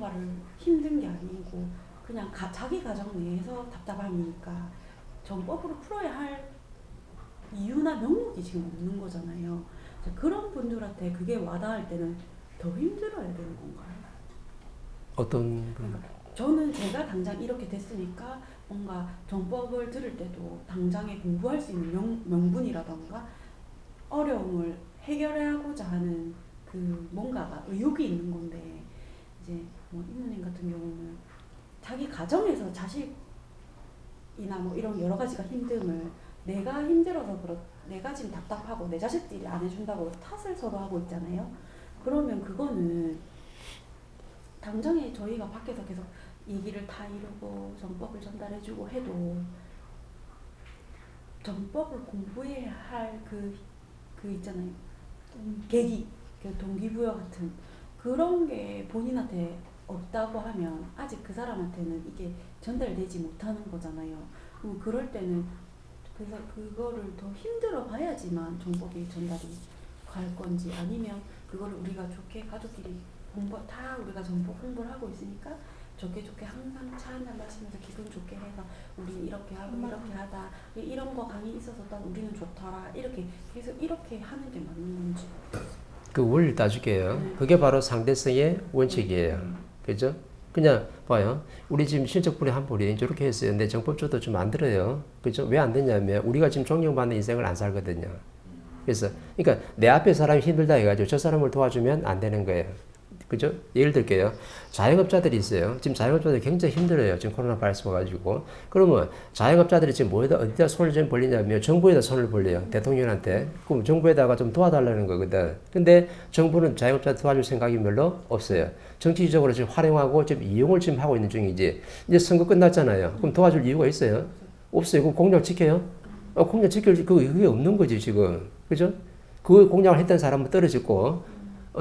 뭔가를 힘든 게 아니고 그냥 자기 가정 내에서 답답함이니까 정법으로 풀어야 할 이유나 명목이 지금 없는 거잖아요. 그런 분들한테 그게 와닿을 때는 더 힘들어야 되는 건가요? 어떤 분? 그러니까 저는 제가 당장 이렇게 됐으니까 뭔가 정법을 들을 때도 당장에 공부할 수 있는 명분이라던가 어려움을 해결하고자 하는 그 뭔가가 의욕이 있는 건데 이제 뭐 이모님 같은 경우는 자기 가정에서 자식이나 뭐 이런 여러 가지가 힘듦을 내가 힘들어서 내가 지금 답답하고 내 자식들이 안 해준다고 탓을 서로 하고 있잖아요. 그러면 그거는 당장에 저희가 밖에서 계속 얘기를 다 이루고 정법을 전달해주고 해도 정법을 공부해야 할 그 있잖아요. 계기, 그 동기부여 같은 그런 게 본인한테 없다고 하면 아직 그 사람한테는 이게 전달되지 못하는 거잖아요. 그럼 그럴 때는 그래서 그거를 더 힘들어 봐야지만 정법이 전달이 갈 건지 아니면 그거를 우리가 좋게 가족끼리 다 우리가 정법 공부를 하고 있으니까 좋게 좋게 항상 차 한잔 마시면서 기분 좋게 해서 우리 이렇게 하고 이렇게 하다 이런 거 강의 있어서 난 우리는 좋더라 이렇게 계속 이렇게 하는 게 맞는 건지. 그 원리를 따줄게요. 그게 바로 상대성의 원칙이에요. 그죠? 그냥 봐요. 우리 지금 실적분이 한 분이 저렇게 했어요. 근데 정법조도 좀 안 들어요. 그죠? 왜 안 되냐면 우리가 지금 존경받는 인생을 안 살거든요. 그래서 그러니까 내 앞에 사람이 힘들다 해가지고 저 사람을 도와주면 안 되는 거예요. 그죠? 예를 들게요. 자영업자들이 있어요. 지금 자영업자들이 굉장히 힘들어요. 지금 코로나 바이러스 와가지고. 그러면 자영업자들이 지금 어디다 손을 좀 벌리냐면 정부에다 손을 벌려요. 대통령한테. 그럼 정부에다가 좀 도와달라는 거거든. 근데 정부는 자영업자 도와줄 생각이 별로 없어요. 정치적으로 지금 활용하고 지금 이용을 지금 하고 있는 중이지. 이제 선거 끝났잖아요. 그럼 도와줄 이유가 있어요? 없어요. 그럼 공약 지켜요? 공약 지킬 그게 없는 거지 지금. 그죠? 그 공약을 했던 사람은 떨어졌고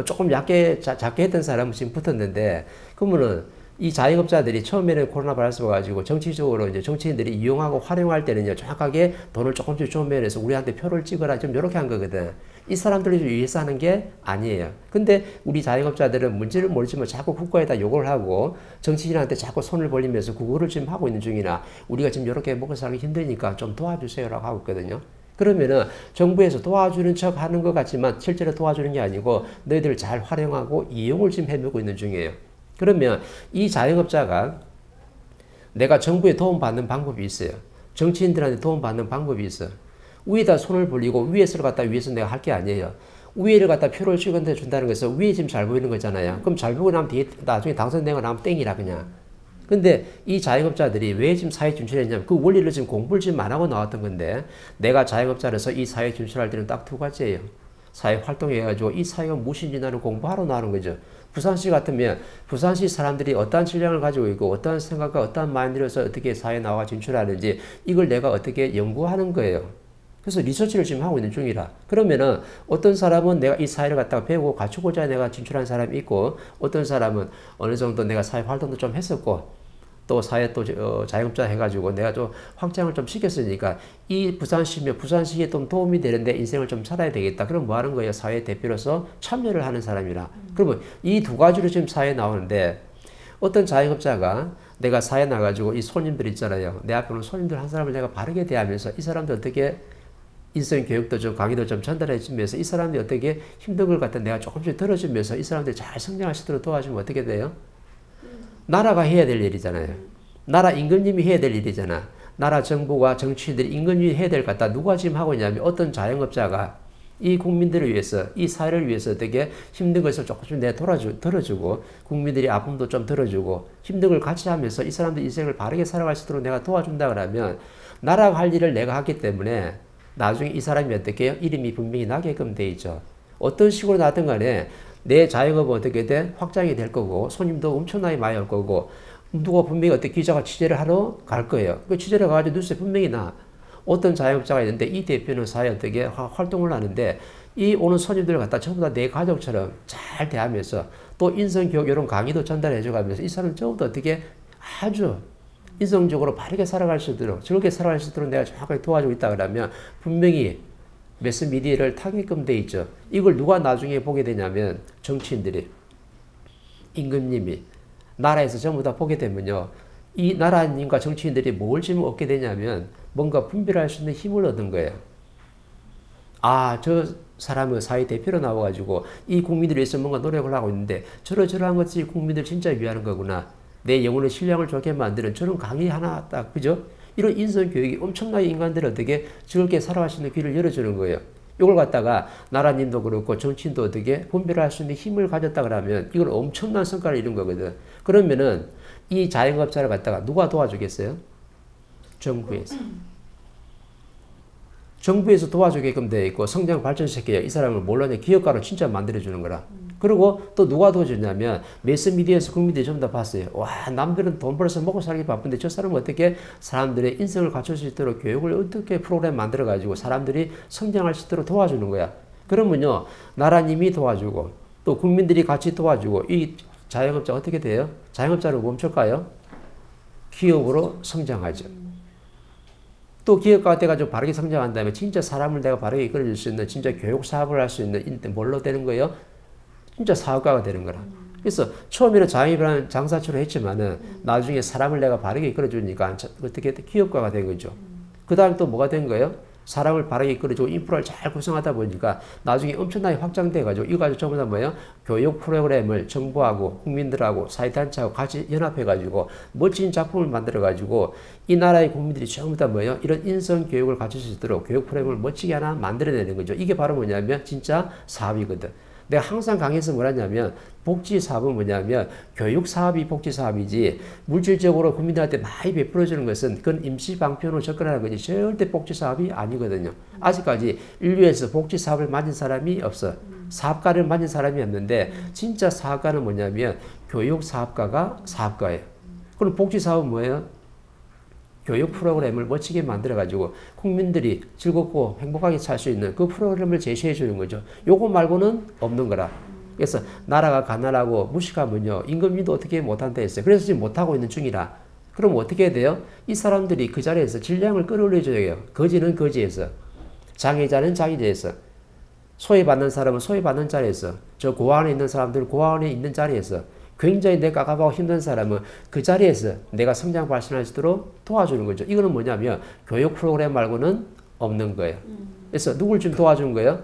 조금 작게 했던 사람은 지금 붙었는데, 그러면은 이 자영업자들이 처음에는 코로나 바이러스 와가지고 정치적으로 이제 정치인들이 이용하고 활용할 때는요, 정확하게 돈을 조금씩 조매해서 우리한테 표를 찍어라, 좀 이렇게 한 거거든. 이 사람들을 위해서 하는 게 아니에요. 근데 우리 자영업자들은 문제를 모르지만 자꾸 국가에다 요구를 하고 정치인한테 자꾸 손을 벌리면서 그거를 지금 하고 있는 중이나 우리가 지금 이렇게 먹고 살기 힘드니까 좀 도와주세요라고 하고 있거든요. 그러면은 정부에서 도와주는 척 하는 것 같지만 실제로 도와주는 게 아니고 너희들 잘 활용하고 이용을 지금 해보고 있는 중이에요. 그러면 이 자영업자가 내가 정부에 도움받는 방법이 있어요. 정치인들한테 도움받는 방법이 있어. 위에다 손을 벌리고 위에서를 갖다 위에서 내가 할 게 아니에요. 위에를 갖다 표를 찍은데 준다는 것은 위에 지금 잘 보이는 거잖아요. 그럼 잘 보고 나면 뒤에 나중에 당선되고 나면 땡이라 그냥. 근데 이 자영업자들이 왜 지금 사회 진출했냐면 그 원리를 지금 공부를 지금 안 하고 나왔던 건데 내가 자영업자로서 이 사회 진출할 때는 딱 두 가지예요. 사회 활동해가지고 이 사회가 무엇인지 나는 공부하러 나오는 거죠. 부산시 같으면 부산시 사람들이 어떠한 질량을 가지고 있고 어떠한 생각과 어떠한 마인드로서 어떻게 사회에 나와 진출하는지 이걸 내가 어떻게 연구하는 거예요. 그래서 리서치를 지금 하고 있는 중이라. 그러면은 어떤 사람은 내가 이 사회를 갖다가 배우고 갖추고자 내가 진출한 사람이 있고 어떤 사람은 어느 정도 내가 사회 활동도 좀 했었고 또 사회 또 자영업자 해가지고 내가 좀 확장을 좀 시켰으니까 이 부산시면 부산시에 좀 도움이 되는데 인생을 좀 살아야 되겠다. 그럼 뭐 하는 거예요? 사회 대표로서 참여를 하는 사람이라. 그러면 이 두 가지로 지금 사회에 나오는데 어떤 자영업자가 내가 사회에 나가지고 이 손님들 있잖아요. 내 앞에 오는 손님들 한 사람을 내가 바르게 대하면서 이 사람들 어떻게 인성 교육도 좀 강의도 좀 전달해 주면서 이 사람들이 어떻게 힘든 걸 갖다 내가 조금씩 들어주면서 이 사람들이 잘 성장할 수 있도록 도와주면 어떻게 돼요? 나라가 해야 될 일이잖아요. 나라 임금님이 해야 될 일이잖아. 나라 정부와 정치인들이 임금님이 해야 될 것 같다. 누가 지금 하고 있냐면 어떤 자영업자가 이 국민들을 위해서, 이 사회를 위해서 어떻게 힘든 것을 조금씩 들어주고, 국민들이 아픔도 좀 들어주고, 힘든 걸 같이 하면서 이 사람들 인생을 바르게 살아갈 수 있도록 내가 도와준다 그러면, 나라가 할 일을 내가 하기 때문에, 나중에 이 사람이 어떻게 해요? 이름이 분명히 나게끔 돼 있죠. 어떤 식으로 나든 간에, 내 자영업은 어떻게 돼? 확장이 될 거고, 손님도 엄청나게 많이 올 거고, 누가 분명히 어떻게 기자가 취재를 하러 갈 거예요. 그 취재를 가가지고 뉴스에 분명히 나. 어떤 자영업자가 있는데 이 대표는 사회에 어떻게 활동을 하는데 이 오는 손님들을 갖다 전부 다 내 가족처럼 잘 대하면서 또 인성교육 이런 강의도 전달해 줘가면서 이 사람은 전부 다 어떻게 아주 인성적으로 바르게 살아갈 수 있도록 즐겁게 살아갈 수 있도록 내가 정확하게 도와주고 있다 그러면 분명히 매스미디어를 타게끔 돼 있죠. 이걸 누가 나중에 보게 되냐면 정치인들이 임금님이 나라에서 전부 다 보게 되면요. 이 나라님과 정치인들이 뭘 지금 얻게 되냐면 뭔가 분별할 수 있는 힘을 얻은 거예요. 아, 저 사람은 사회 대표로 나와가지고 이 국민들을 위해서 뭔가 노력을 하고 있는데 저러저러한 것들이 국민들 진짜 위하는 거구나. 내 영혼의 신량을 좋게 만드는 저런 강의 하나 딱, 그죠? 이런 인성교육이 엄청나게 인간들을 어떻게 즐겁게 살아갈 수 있는 길을 열어주는 거예요. 이걸 갖다가 나라님도 그렇고 정치인도 어떻게 분별할 수 있는 힘을 가졌다 그러면 이건 엄청난 성과를 이룬 거거든. 그러면은 이 자영업자를 갖다가 누가 도와주겠어요? 정부에서. 정부에서 도와주게끔 돼 있고 성장 발전시켜야 이 사람을 몰라내 기업가로 진짜 만들어주는 거라. 그리고 또 누가 도와주냐면 매스미디어에서 국민들이 전부 다 봤어요. 와, 남들은 돈 벌어서 먹고 살기 바쁜데 저 사람은 어떻게 사람들의 인성을 갖출 수 있도록 교육을 어떻게 프로그램 만들어가지고 사람들이 성장할 수 있도록 도와주는 거야. 그러면요, 나라님이 도와주고 또 국민들이 같이 도와주고 이 자영업자 어떻게 돼요? 자영업자를 멈출까요? 기업으로 성장하죠. 또 기업가가 돼가지고 바르게 성장한 다음에 진짜 사람을 내가 바르게 이끌어줄 수 있는 진짜 교육 사업을 할 수 있는 뭘로 되는 거예요? 진짜 사업가가 되는 거라. 그래서 처음에는 자영업이라는 장사처럼 했지만은 나중에 사람을 내가 바르게 이끌어주니까 어떻게 기업가가 된 거죠. 그 다음 또 뭐가 된 거예요? 사람을 바르게 이끌어주고 인프라를 잘 구성하다 보니까 나중에 엄청나게 확장돼가지고 이거 가지고 전부 다 뭐예요? 교육 프로그램을 정부하고 국민들하고 사회단체하고 같이 연합해가지고 멋진 작품을 만들어가지고 이 나라의 국민들이 전부 다 뭐예요? 이런 인성교육을 갖출 수 있도록 교육 프로그램을 멋지게 하나 만들어내는 거죠. 이게 바로 뭐냐면 진짜 사업이거든. 내가 항상 강의에서 뭐라냐면 복지사업은 뭐냐면 교육사업이 복지사업이지 물질적으로 국민들한테 많이 베풀어주는 것은 그건 임시방편으로 접근하는 거지 절대 복지사업이 아니거든요. 아직까지 인류에서 복지사업을 만든 사람이 없어. 사업가를 만든 사람이 없는데 진짜 사업가는 뭐냐면 교육사업가가 사업가예요. 그럼 복지사업은 뭐예요? 교육 프로그램을 멋지게 만들어가지고 국민들이 즐겁고 행복하게 살 수 있는 그 프로그램을 제시해 주는 거죠. 요거 말고는 없는 거라. 그래서 나라가 가난하고 무식하면요. 임금님도 어떻게 못한다 했어요. 그래서 지금 못하고 있는 중이라. 그럼 어떻게 해야 돼요? 이 사람들이 그 자리에서 질량을 끌어올려줘야 해요. 거지는 거지에서. 장애자는 장애자에서. 소외받는 사람은 소외받는 자리에서. 저 고아원에 있는 사람들은 고아원에 있는 자리에서. 굉장히 내가 깝깝하고 힘든 사람은 그 자리에서 내가 성장 발전할 수 있도록 도와주는 거죠. 이거는 뭐냐면 교육 프로그램 말고는 없는 거예요. 그래서 누굴 좀 도와주는 거예요?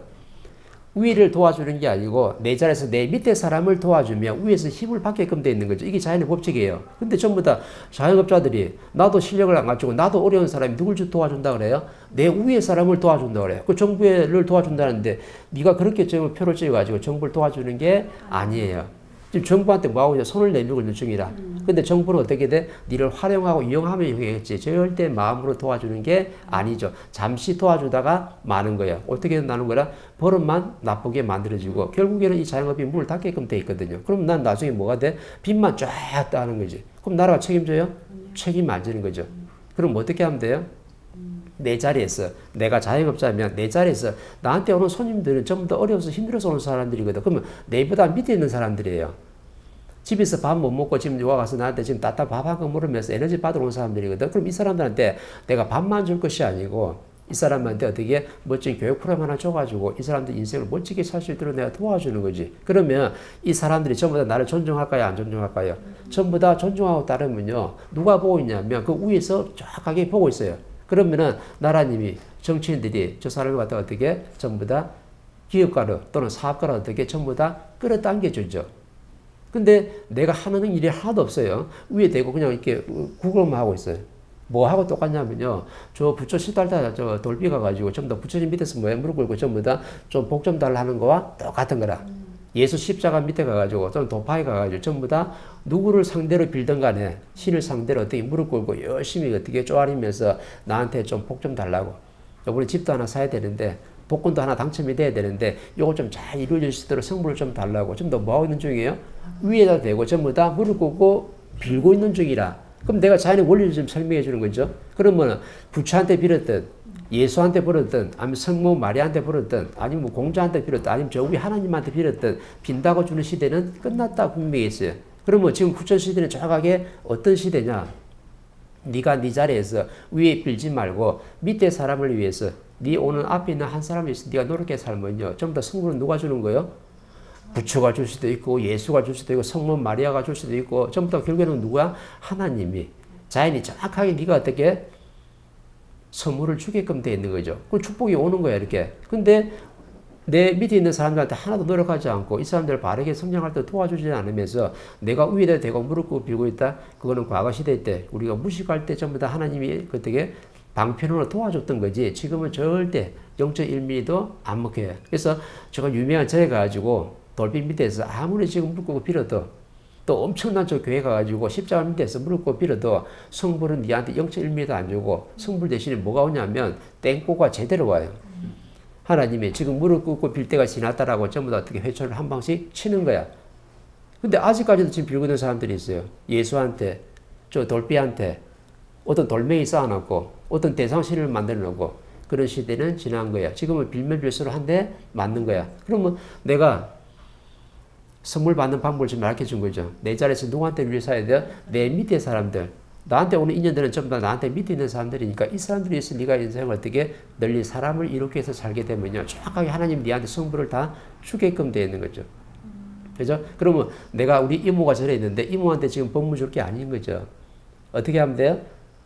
위를 도와주는 게 아니고 내 자리에서 내 밑에 사람을 도와주면 위에서 힘을 받게끔 돼 있는 거죠. 이게 자연의 법칙이에요. 근데 전부 다 자영업자들이 나도 실력을 안 갖추고 나도 어려운 사람이 누굴 좀 도와준다 그래요? 내 위에 사람을 도와준다 그래요. 그 정부를 도와준다는데 네가 그렇게 지금 표를 찍어가지고 정부를 도와주는 게 아니에요. 지금 정부한테 뭐하고 있냐? 손을 내밀고 있는 중이라. 근데 정부는 어떻게 돼? 니를 활용하고 이용하면 이용했지. 절대 마음으로 도와주는 게 아니죠. 잠시 도와주다가 마는 거예요. 어떻게 나는 거라? 버릇만 나쁘게 만들어지고 결국에는 이 자영업이 문을 닫게끔 돼 있거든요. 그럼 난 나중에 뭐가 돼? 빚만 쫙 따는 거지. 그럼 나라가 책임져요? 책임 안 지는 거죠. 그럼 어떻게 하면 돼요? 내 자리에서 내가 자영업자면 내 자리에서 나한테 오는 손님들은 전부 다 어려워서 힘들어서 오는 사람들이거든. 그러면 내보다 밑에 있는 사람들이에요. 집에서 밥 못 먹고 지금 와가서 나한테 지금 따따 밥 한 거 물으면서 에너지 받으러 온 사람들이거든. 그럼 이 사람들한테 내가 밥만 줄 것이 아니고 이 사람한테 어떻게 멋진 교육 프로그램 하나 줘가지고 이 사람들 인생을 멋지게 살 수 있도록 내가 도와주는 거지. 그러면 이 사람들이 전부 다 나를 존중할까요? 안 존중할까요? 전부 다 존중하고 따르면요. 누가 보고 있냐면 그 위에서 정확하게 보고 있어요. 그러면은 나라님이 정치인들이 저 사람을 갖다 어떻게 전부 다 기업가로 또는 사업가로 어떻게 전부 다 끌어당겨 주죠. 근데 내가 하는 일이 하나도 없어요. 위에 대고 그냥 이렇게 구걸만 하고 있어요. 뭐 하고 똑같냐면요. 저 부처 시달다 저 돌비 가가지고 전부 다 부처님 밑에서 뭐에 무릎 꿇고 전부 다 좀 복 좀 달라 하는 거와 똑같은 거라. 예수 십자가 밑에 가가지고 좀 도파에 가가지고 전부 다 누구를 상대로 빌든 간에 신을 상대로 어떻게 무릎 꿇고 열심히 어떻게 쪼아리면서 나한테 좀 복 좀 달라고. 우리 집도 하나 사야 되는데 복권도 하나 당첨이 돼야 되는데 요거 좀 잘 이루어질 수 있도록 성부를 좀 달라고. 좀 더 뭐하고 있는 중이에요? 위에다 대고 전부 다 무릎 꿇고 빌고 있는 중이라. 그럼 내가 자연의 원리를 좀 설명해 주는 거죠. 그러면 부처한테 빌었든 예수한테 빌었든 아니면 성모 마리아한테 빌었든 아니면 뭐 공자한테 빌었든 아니면 저 위에 하나님한테 빌었든 빈다고 주는 시대는 끝났다 분명히 있어요. 그러면 지금 부처 시대는 정확하게 어떤 시대냐? 네가 네 자리에서 위에 빌지 말고 밑에 사람을 위해서 네 오는 앞에 있는 한 사람을 위해서 네가 노력해 살면요. 전부 다 성부는 누가 주는 거예요? 부처가 줄 수도 있고 예수가 줄 수도 있고 성모 마리아가 줄 수도 있고 전부 다 결국에는 누가? 하나님이 자연이 정확하게 네가 어떻게 선물을 주게끔 돼 있는 거죠. 그 축복이 오는 거야 이렇게. 근데 내 밑에 있는 사람들한테 하나도 노력하지 않고 이 사람들을 바르게 성장할 때 도와주지 않으면서 내가 위에다 대고 무릎 꿇고 빌고 있다. 그거는 과거 시대 때 우리가 무식할 때 전부 다 하나님이 그때 방편으로 도와줬던 거지. 지금은 절대 0.1mm도 안 먹혀요. 그래서 제가 유명한 절에 가가지고 돌빛 밑에서 아무리 지금 무릎 꿇고 빌어도 또 엄청난 저 교회 가가지고 십자가 밑에서 무릎 꿇고 빌어도 성불은 니한테 0.1mm도 안 주고 성불 대신에 뭐가 오냐면 땡꼬가 제대로 와요. 하나님이 지금 무릎 꿇고 빌 때가 지났다라고 전부 다 어떻게 회초를 한 방씩 치는 거야. 근데 아직까지도 지금 빌고 있는 사람들이 있어요. 예수한테, 저 돌비한테 어떤 돌멩이 쌓아놓고 어떤 대상신을 만들어 놓고 그런 시대는 지난 거야. 지금은 빌면 빌수록 한 대 맞는 거야. 그러면 내가 선물 받는 방법을 좀 가르쳐 준 거죠. 내 자리에서 누구한테 위해서 돼요? 내 밑에 사람들. 나한테 오는 인연들은 전부 다 나한테 밑에 있는 사람들이니까 이 사람들이 있어 네가 인생을 어떻게 널리 사람을 이롭게 해서 살게 되면요. 정확하게 하나님 네한테 성부를 다 주게끔 되어 있는 거죠. 그죠? 그러면 내가 우리 이모가 절에 있는데 이모한테 지금 법무 줄 게 아닌 거죠. 어떻게 하면 돼요?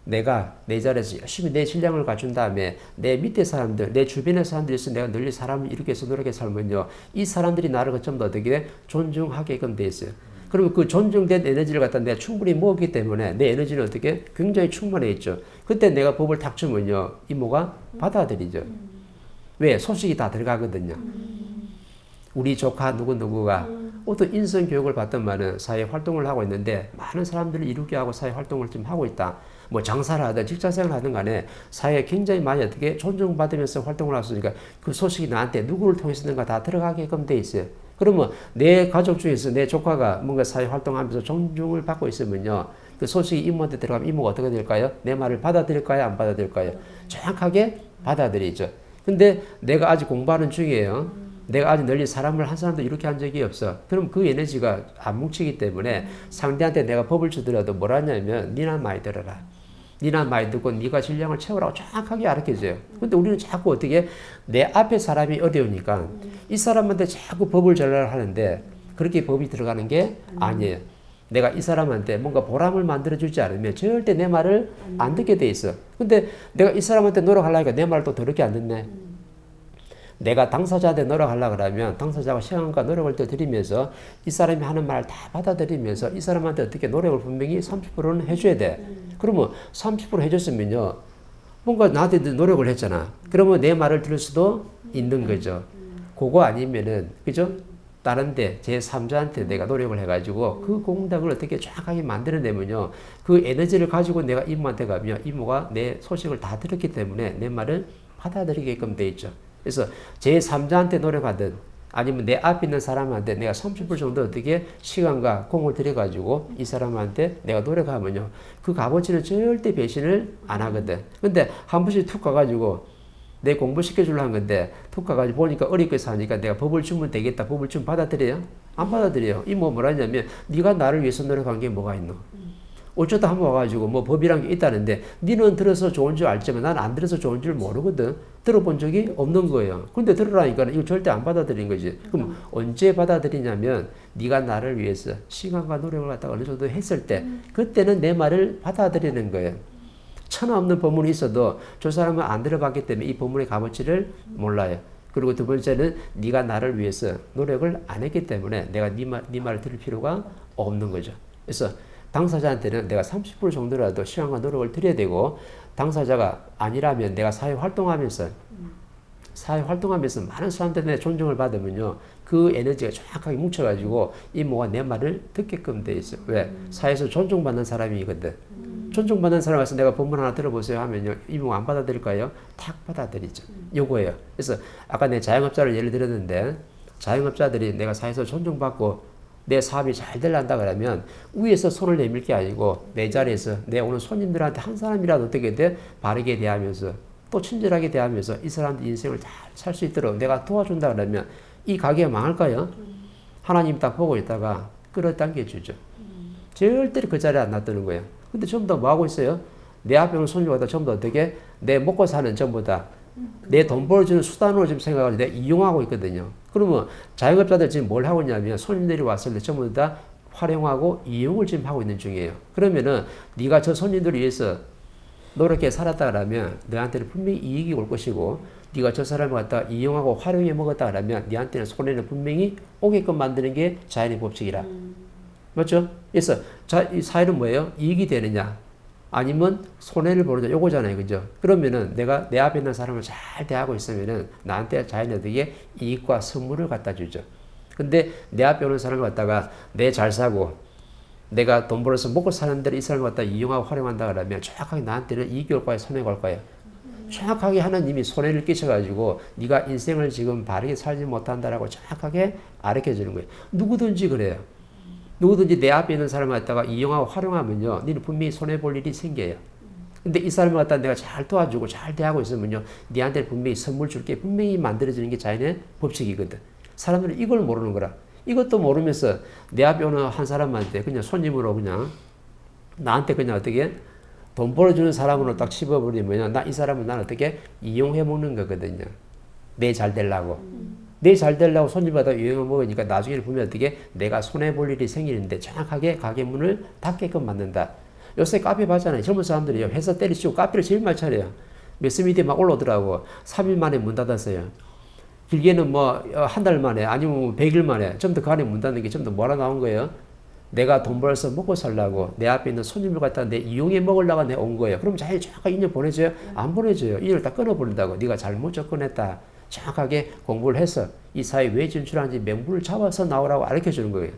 내가 내 자리에서 열심히 내 신량을 갖춘 다음에 내 밑에 사람들, 내 주변의 사람들이 있어 내가 널리 사람을 이렇게 해서 노력해 살면요. 이 사람들이 나를 좀 더 어떻게 존중하게끔 돼 있어요. 그러면 그 존중된 에너지를 갖다 내가 충분히 모았기 때문에 내 에너지는 어떻게 굉장히 충만해 있죠. 그때 내가 법을 탁 주면요. 이모가 받아들이죠. 왜? 소식이 다 들어가거든요. 우리 조카 누구누구가 어떤 인성 교육을 받던만은 사회 활동을 하고 있는데 많은 사람들을 이루게 하고 사회 활동을 좀 하고 있다. 뭐 장사를 하든 직장생활을 하든 간에 사회에 굉장히 많이 어떻게 존중받으면서 활동을 하셨으니까 그 소식이 나한테 누구를 통해서든가 다 들어가게끔 돼 있어요. 그러면 내 가족 중에서 내 조카가 뭔가 사회 활동하면서 존중을 받고 있으면요. 그 소식이 이모한테 들어가면 이모가 어떻게 될까요? 내 말을 받아들일까요? 안 받아들일까요? 정확하게 받아들이죠. 근데 내가 아직 공부하는 중이에요. 내가 아직 널리 사람을 한 사람도 이렇게 한 적이 없어. 그럼 그 에너지가 안 뭉치기 때문에 상대한테 내가 법을 주더라도 뭐라 하냐면 니나 많이 들어라. 니나 많이 듣고 네가 질량을 채우라고 정확하게 가르쳐줘요. 근데 우리는 자꾸 어떻게 내 앞에 사람이 어려우니까 이 사람한테 자꾸 법을 전달을 하는데 그렇게 법이 들어가는 게 아니에요. 내가 이 사람한테 뭔가 보람을 만들어주지 않으면 절대 내 말을 안 듣게 돼 있어. 근데 내가 이 사람한테 노력하려니까 내 말을 또 더럽게 안 듣네. 내가 당사자한테 노력하려고 그러면 당사자가 시간과 노력을 더 들이면서 이 사람이 하는 말을 다 받아들이면서 이 사람한테 어떻게 노력을 분명히 30%는 해줘야 돼. 그러면 30% 해줬으면요. 뭔가 나한테 노력을 했잖아. 그러면 내 말을 들을 수도 있는 거죠. 그거 아니면은, 그죠? 다른데 제3자한테 내가 노력을 해가지고 그 공덕을 어떻게 정확하게 만들어내면요. 그 에너지를 가지고 내가 이모한테 가면 이모가 내 소식을 다 들었기 때문에 내 말을 받아들이게끔 돼 있죠. 그래서 제3자한테 노력하든 아니면 내 앞에 있는 사람한테 내가 30분 정도 어떻게 시간과 공을 들여가지고 이 사람한테 내가 노력하면요. 그 값어치는 절대 배신을 안 하거든. 근데 한 번씩 툭 가가지고 내 공부시켜주려고 한 건데 툭 가가지고 보니까 어렵게 사니까 내가 법을 주면 되겠다. 법을 주면 받아들여요? 안 받아들여요. 이모 뭐라 하냐면 네가 나를 위해서 노력한 게 뭐가 있노? 어쩌다 한번 와가지고 뭐 법이란 게 있다는데 니는 들어서 좋은 줄 알지만 난 안 들어서 좋은 줄 모르거든. 들어본 적이 없는 거예요. 근데 들으라니까 이거 절대 안 받아들인 거지. 그럼 언제 받아들이냐면 네가 나를 위해서 시간과 노력을 갖다가 어느 정도 했을 때 그때는 내 말을 받아들이는 거예요. 천하 없는 법문이 있어도 저 사람은 안 들어봤기 때문에 이 법문의 값어치를 몰라요. 그리고 두 번째는 네가 나를 위해서 노력을 안 했기 때문에 내가 네 말을 들을 필요가 없는 거죠. 그래서 당사자한테는 내가 30% 정도라도 시간과 노력을 들여야 되고 당사자가 아니라면 내가 사회 활동하면서 많은 사람들의 존중을 받으면요. 그 에너지가 정확하게 뭉쳐가지고 이모가 내 말을 듣게끔 돼 있어요. 왜? 사회에서 존중받는 사람이거든. 존중받는 사람 와서 내가 본문 하나 들어보세요 하면요. 이모가 안 받아들일까요? 탁 받아들이죠. 요거예요. 그래서 아까 내 자영업자를 예를 들었는데 자영업자들이 내가 사회에서 존중받고 내 사업이 잘 되려한다 그러면 위에서 손을 내밀 게 아니고 내 자리에서 내 오는 손님들한테 한 사람이라도 어떻게 돼? 바르게 대하면서 또 친절하게 대하면서 이 사람들 인생을 잘 살 수 있도록 내가 도와준다 그러면 이 가게가 망할까요? 하나님 딱 보고 있다가 끌어당겨 주죠. 절대로 그 자리에 안 놔두는 거예요. 근데 전부 다 뭐 하고 있어요? 내 앞에 오는 손님보다 전부 다 어떻게? 내 먹고 사는 전부 다 내 돈 벌어주는 수단으로 지금 생각을 내가 이용하고 있거든요. 그러면 자영업자들 지금 뭘 하고 있냐면 손님들이 왔을 때 전부 다 활용하고 이용을 지금 하고 있는 중이에요. 그러면은 네가 저 손님들을 위해서 노력해 살았다 그러면 너한테는 분명히 이익이 올 것이고 네가 저 사람을 갖다가 이용하고 활용해 먹었다 그러면 너한테는 손해는 분명히 오게끔 만드는 게 자연의 법칙이라. 맞죠? 그래서 이 사회는 뭐예요? 이익이 되느냐 아니면 손해를 보느냐 요거잖아요. 그죠? 그러면은 내가 내 앞에 있는 사람을 잘 대하고 있으면은 나한테 자연이 어떻게 이익과 선물을 갖다 주죠. 근데 내 앞에 오는 사람을 갖다가 내 잘 사고 내가 돈 벌어서 먹고 사는 데를 이 사람을 갖다 이용하고 활용한다 그러면 정확하게 나한테는 이익이 올 거야, 손해가 올 거야. 정확하게 하나님이 손해를 끼쳐가지고 네가 인생을 지금 바르게 살지 못한다라고 정확하게 가르쳐 주는 거예요. 누구든지 그래요. 누구든지 내 앞에 있는 사람을 갖다가 이용하고 활용하면요, 너는 분명히 손해 볼 일이 생겨요. 근데 이 사람을 갖다 내가 잘 도와주고 잘 대하고 있으면요, 네한테 분명히 선물 줄게 분명히 만들어지는 게 자연의 법칙이거든. 사람들은 이걸 모르는 거라. 이것도 모르면서 내 앞에 오는 한 사람한테 그냥 손님으로 그냥 나한테 그냥 어떻게 돈 벌어주는 사람으로 딱 씹어버리면 나 이 사람은 난 어떻게 이용해 먹는 거거든요. 내 잘 되려고. 내 잘 되려고 손님마다 이용해 먹으니까 나중에 보면 어떻게 내가 손해볼 일이 생기는데 정확하게 가게 문을 닫게끔 만든다. 요새 카페 봤잖아요. 젊은 사람들이요. 회사 때리치고 카페를 제일 많이 차려요. 메스미디에 막 올라오더라고. 3일 만에 문 닫았어요. 길게는 뭐 한 달 만에 아니면 100일 만에 좀 더 그 안에 문 닫는 게 좀 더 뭐라 나온 거예요. 내가 돈 벌어서 먹고 살라고 내 앞에 있는 손님을 갖다 내 이용해 먹으려고 내가 온 거예요. 그럼 자연히 정확하게 인연 보내줘요? 안 보내줘요. 인연을 다 끊어버린다고. 네가 잘못 접근했다. 정확하게 공부를 해서 이 사회에 왜 진출하는지 명분을 잡아서 나오라고 가르쳐주는 거예요.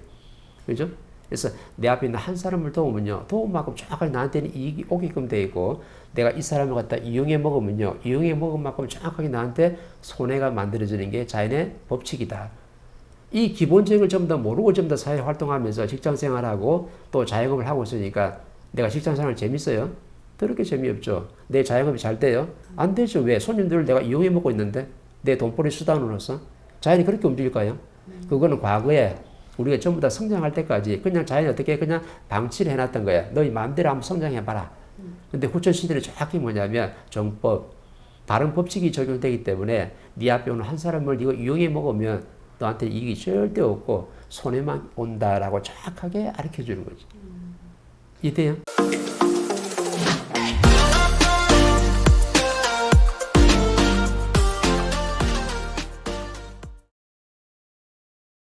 그죠? 그래서 내 앞에 있는 한 사람을 도우면요, 도움 만큼 정확하게 나한테는 이익이 오게끔 되어 있고 내가 이 사람을 갖다 이용해 먹으면요, 이용해 먹은 만큼 정확하게 나한테 손해가 만들어지는 게 자연의 법칙이다. 이 기본적인 걸 좀 더 모르고 좀 더 사회 활동하면서 직장 생활하고 또 자영업을 하고 있으니까 내가 직장 생활 재밌어요? 그렇게 재미없죠. 내 자영업이 잘 돼요? 안 되죠. 왜? 손님들을 내가 이용해 먹고 있는데 내 돈벌이 수단으로서 자연이 그렇게 움직일까요? 그거는 과거에 우리가 전부 다 성장할 때까지 그냥 자연이 어떻게 그냥 방치를 해놨던 거야. 너희 마음대로 한번 성장해봐라. 근데 후천시대는 정확히 뭐냐면 정법, 다른 법칙이 적용되기 때문에 네 앞에 오는 한 사람을 네가 이용해 먹으면 너한테 이익이 절대 없고 손해만 온다라고 정확하게 가르쳐 주는 거지. 이해돼요?